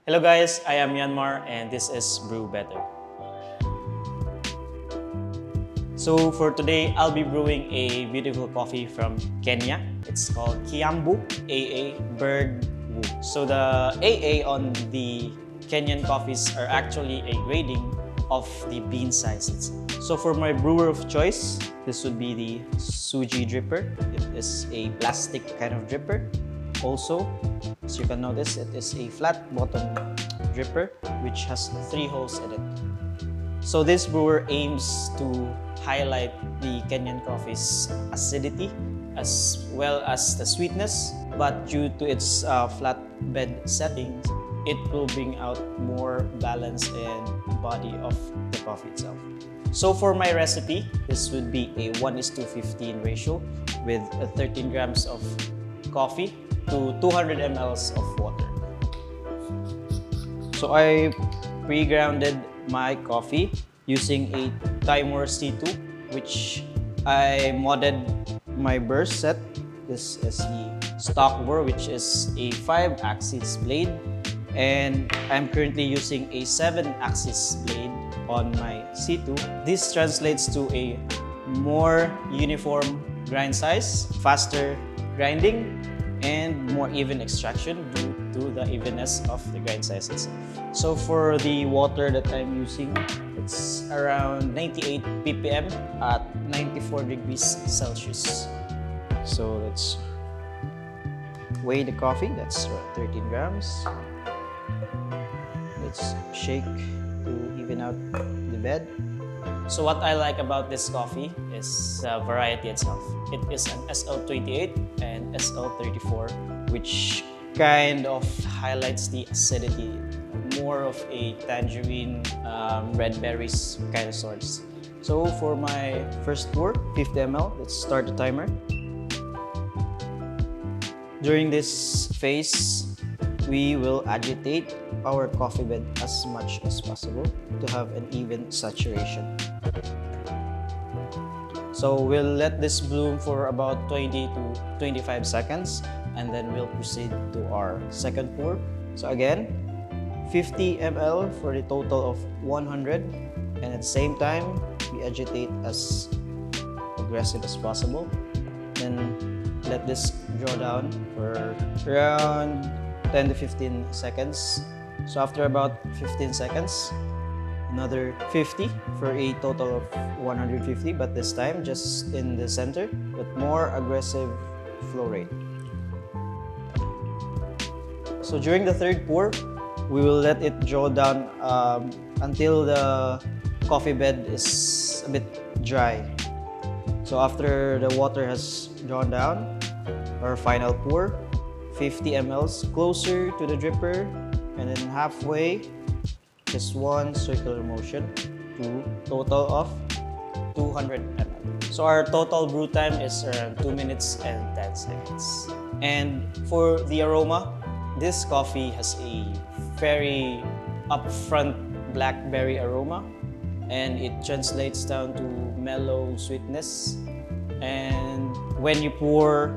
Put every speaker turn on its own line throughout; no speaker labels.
Hello guys, I am Yanmar and this is Brew Better. So for today, I'll be brewing a beautiful coffee from Kenya. It's called Kiambu AA Berg Wu. So the AA on the Kenyan coffees are actually a grading of the bean sizes. So for my brewer of choice, this would be the Suji dripper. It is a plastic kind of dripper. Also, as you can notice, it is a flat bottom dripper which has 3 holes in it. So this brewer aims to highlight the Kenyan coffee's acidity as well as the sweetness, but due to its flat bed settings, it will bring out more balance and body of the coffee itself. So for my recipe, this would be a 1:15 ratio with 13 grams of coffee to 200 mLs of water. So I pre-grounded my coffee using a Timer C2, which I modded my burr set. This is the stock burr, which is a 5-axis blade, and I'm currently using a 7-axis blade on my C2. This translates to a more uniform grind size, faster grinding, and more even extraction due to the evenness of the grind size itself. So for the water that I'm using, it's around 98 ppm at 94 degrees Celsius. So let's weigh the coffee. That's 13 grams. Let's shake to even out the bed. So what I like about this coffee is the variety itself. It is an SL28 and SL34, which kind of highlights the acidity, more of a tangerine, red berries kind of sorts. So for my first pour, 50 ml, let's start the timer. During this phase, we will agitate our coffee bed as much as possible to have an even saturation. So we'll let this bloom for about 20 to 25 seconds and then we'll proceed to our second pour. So again, 50 ml for the total of 100, and at the same time, we agitate as aggressive as possible. Then let this draw down for around 10 to 15 seconds. So after about 15 seconds, another 50 for a total of 150, but this time just in the center, but more aggressive flow rate. So during the third pour, we will let it draw down until the coffee bed is a bit dry. So after the water has drawn down, our final pour, 50 mLs closer to the dripper, and then halfway, just one circular motion to total of 200 ml. So our total brew time is around 2 minutes and 10 seconds. And for the aroma, this coffee has a very upfront blackberry aroma, and it translates down to mellow sweetness. And when you pour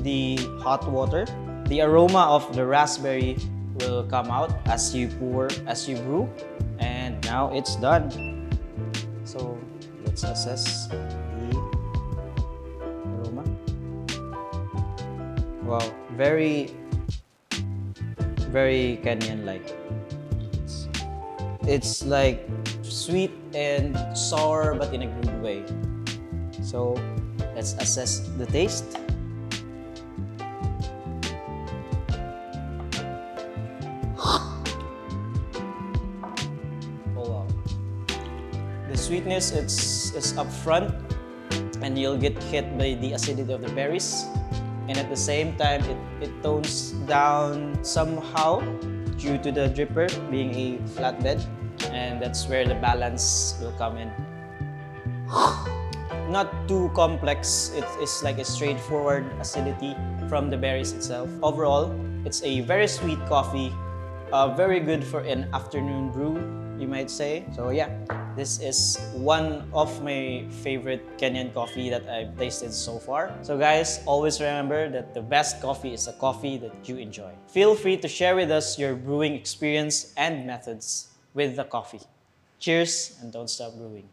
the hot water, the aroma of the raspberry will come out as you brew, and now it's done. So let's assess the aroma. Wow, very Kenyan-like. It's like sweet and sour, but in a good way. So let's assess the taste. The sweetness is upfront, and you'll get hit by the acidity of the berries, and at the same time it tones down somehow due to the dripper being a flatbed, and that's where the balance will come in. Not too complex, it is like a straightforward acidity from the berries itself. Overall, it's a very sweet coffee very good for an afternoon brew, you might say. So yeah, this is one of my favorite Kenyan coffee that I've tasted so far. So guys, always remember that the best coffee is a coffee that you enjoy. Feel free to share with us your brewing experience and methods with the coffee. Cheers, and don't stop brewing.